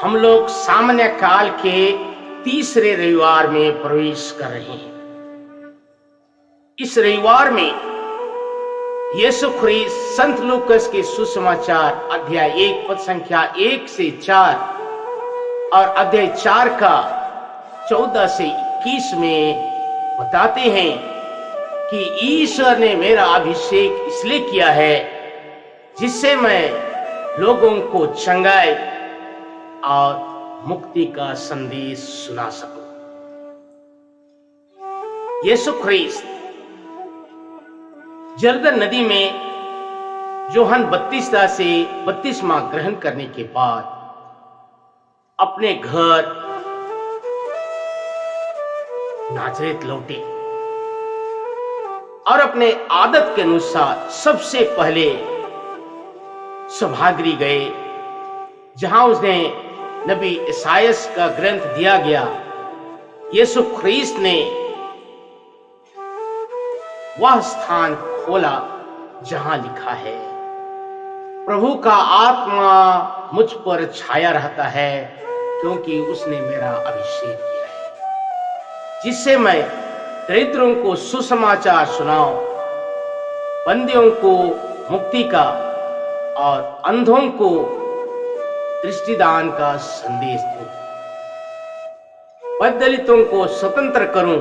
हम लोग सामान्य काल के तीसरे रविवार में प्रवेश कर रहे हैं। इस रविवार में यीशु ख्रीस्त संत लूकस के सुसमाचार अध्याय 1 पद संख्या 1 से 4 और अध्याय 4 का 14 से 21 में बताते हैं कि ईश्वर ने मेरा अभिषेक इसलिए किया है जिससे मैं लोगों को चंगाई और मुक्ति का संदेश सुना सकूं। यीशु ख्रीस्त जर्दन नदी में यूहन्ना बपतिस्मा से बपतिस्मा ग्रहण करने के बाद अपने घर नाजरेत लौटे और अपने आदत के अनुसार सबसे पहले सभागृह गए, जहां उसने नबी ईसायास का ग्रंथ दिया गया। यीशु ख्रीस्त ने वह स्थान खोला जहां लिखा है, प्रभु का आत्मा मुझ पर छाया रहता है क्योंकि उसने मेरा अभिषेक किया है, जिससे मैं दरिद्रों को सुसमाचार सुनाऊं, बंदियों को मुक्ति का और अंधों को दृष्टिदान का संदेश दूं, बददलितों को स्वतंत्र करूं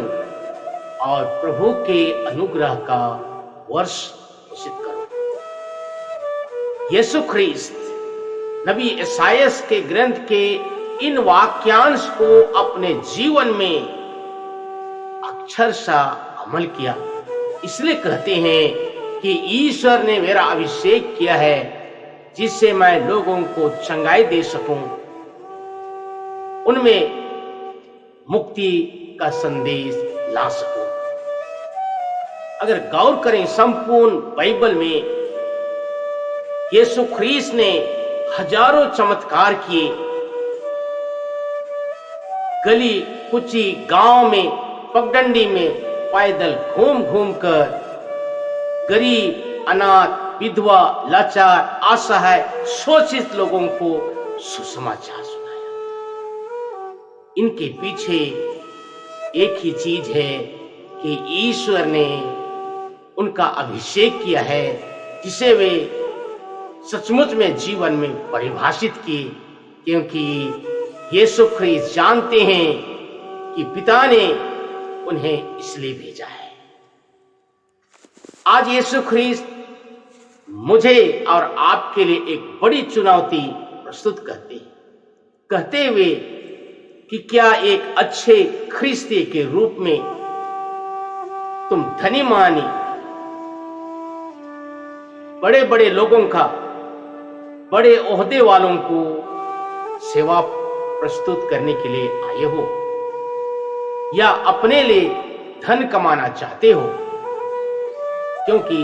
और प्रभु के अनुग्रह का वर्ष घोषित करूं। यीशु ख्रीस्त नबी ईसायास के ग्रंथ के इन वाक्यांश को अपने जीवन में अक्षरशः अमल किया। इसलिए कहते हैं कि ईश्वर ने मेरा अभिषेक किया है जिससे मैं लोगों को चंगाई दे सकूं, उनमें मुक्ति का संदेश ला सकूं। अगर गौर करें संपूर्ण बाइबल में यीशु ख्रीस्त ने हजारों चमत्कार किए। गली कुची गांव में पगडंडी में पैदल घूम घूम कर गरीब, अनाथ, विधवा, लाचार, असहाय, शोषित लोगों को सुसमाचार सुनाया। इनके पीछे एक ही चीज है कि ईश्वर ने उनका अभिषेक किया है जिसे वे सचमुच में जीवन में परिभाषित किए, क्योंकि यीशु ख्रीस्त जानते हैं कि पिता ने उन्हें इसलिए भेजा है। आज यीशु ख्रीस्त मुझे और आपके लिए एक बड़ी चुनौती प्रस्तुत कहते हुए कि क्या एक अच्छे ख्रीस्ती के रूप में तुम धनी मानी बड़े बड़े लोगों का, बड़े ओहदे वालों को सेवा प्रस्तुत करने के लिए आए हो, या अपने लिए धन कमाना चाहते हो, क्योंकि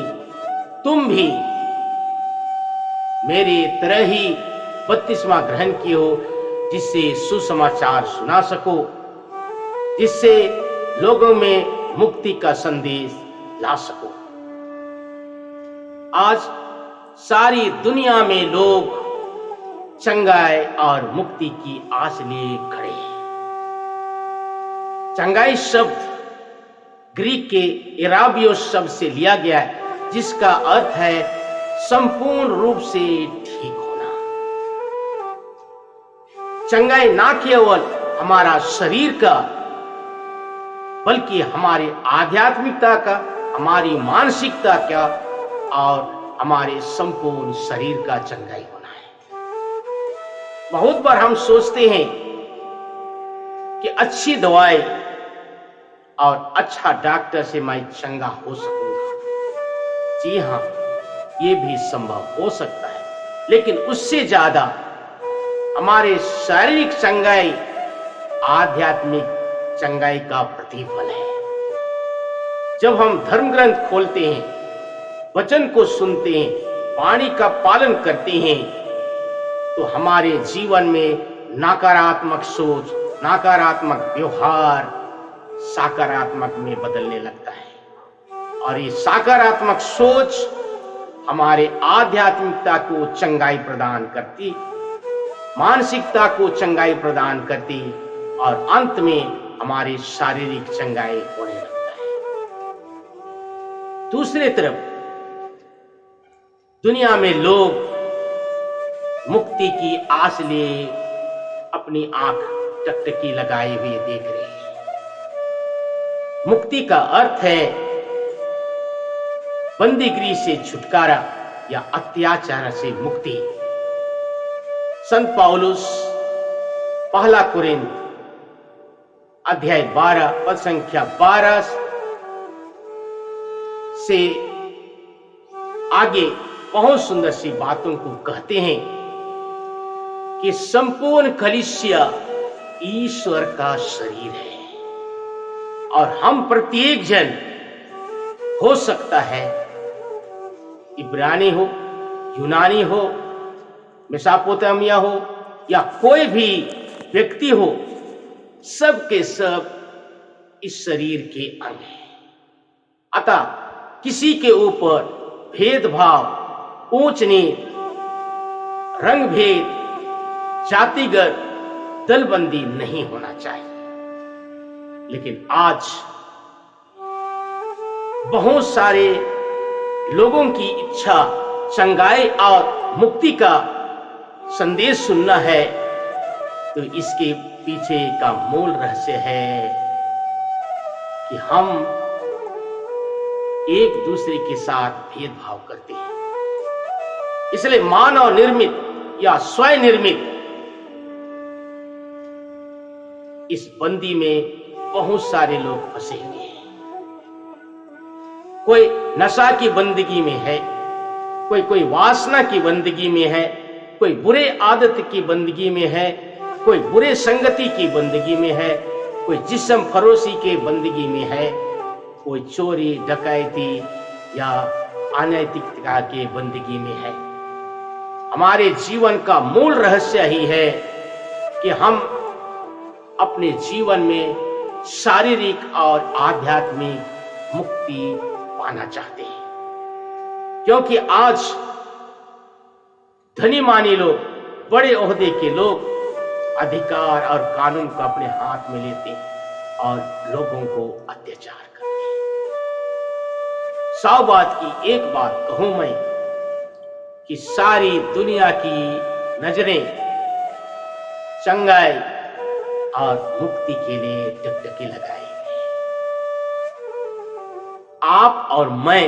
तुम भी मेरी तरह ही बपतिस्मा ग्रहण किए हो, जिससे सुसमाचार सुना सको, जिससे लोगों में मुक्ति का संदेश ला सको। आज सारी दुनिया में लोग चंगाई और मुक्ति की आस लिए खड़े हैं। चंगाई शब्द ग्रीक के इराबियोस शब्द से लिया गया है, जिसका अर्थ है संपूर्ण रूप से ठीक होना। चंगाई ना केवल हमारा शरीर का बल्कि हमारी आध्यात्मिकता का, हमारी मानसिकता का और हमारे संपूर्ण शरीर का चंगाई होना है। बहुत बार हम सोचते हैं कि अच्छी दवाई और अच्छा डॉक्टर से मैं चंगा हो सकूंगा। जी हां, ये भी संभव हो सकता है, लेकिन उससे ज्यादा हमारे शारीरिक चंगाई आध्यात्मिक चंगाई का प्रतिफल है। जब हम धर्म ग्रंथ खोलते हैं, वचन को सुनते हैं, वाणी का पालन करते हैं, तो हमारे जीवन में नकारात्मक सोच, नकारात्मक व्यवहार सकारात्मक में बदलने लगता है, और ये सकारात्मक सोच हमारे आध्यात्मिकता को चंगाई प्रदान करती मानसिकता को चंगाई प्रदान करती और अंत में हमारी शारीरिक चंगाई होने लगता है। दूसरी तरफ दुनिया में लोग मुक्ति की आस लिए अपनी आंख टकटकी लगाए हुए देख रहे हैं। मुक्ति का अर्थ है बंदीगिरी से छुटकारा या अत्याचार से मुक्ति। संत पौलुस पहला कुरिन्थ अध्याय 12 पद संख्या 12 से आगे बहुत सुंदर सी बातों को कहते हैं कि संपूर्ण कलीसिया ईश्वर का शरीर है और हम प्रत्येक जन हो सकता है इब्रानी हो, यूनानी हो, मेसोपोटामिया हो या कोई भी व्यक्ति हो, सब के सब इस शरीर के अंग हैं। अतः किसी के ऊपर भेदभाव, ऊंच नीच, रंग भेद, जातिगत दलबंदी नहीं होना चाहिए। लेकिन आज बहुत सारे लोगों की इच्छा चंगाई और मुक्ति का संदेश सुनना है, तो इसके पीछे का मूल रहस्य है कि हम एक दूसरे के साथ भेदभाव करते हैं। इसलिए मानव निर्मित या स्वयं निर्मित इस बंदी में बहुत सारे लोग फंसे हुए हैं। कोई नशा की बंदगी में है, कोई वासना की बंदगी में है, कोई बुरे आदत की बंदगी में है, कोई बुरे संगति की बंदगी में है, कोई जिस्म फरोशी के बंदगी में है, कोई चोरी डकैती या अनैतिकता के बंदगी में है। हमारे जीवन का मूल रहस्य ही है कि हम अपने जीवन में शारीरिक और आध्यात्मिक मुक्ति पाना चाहते हैं, क्योंकि आज धनी मानी लोग, बड़े ओहदे के लोग अधिकार और कानून को अपने हाथ में लेते और लोगों को अत्याचार करते हैं। 100 बात की एक बात कहूं मैं कि सारी दुनिया की नजरें चंगाई और मुक्ति के लिए टकटकी लगाई है। आप और मैं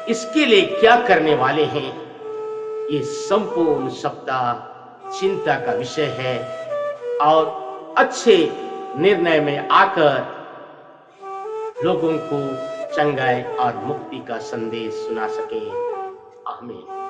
इसके लिए क्या करने वाले हैं, ये संपूर्ण सप्ताह चिंता का विषय है और अच्छे निर्णय में आकर लोगों को चंगाई और मुक्ति का संदेश सुना सके। आमीन।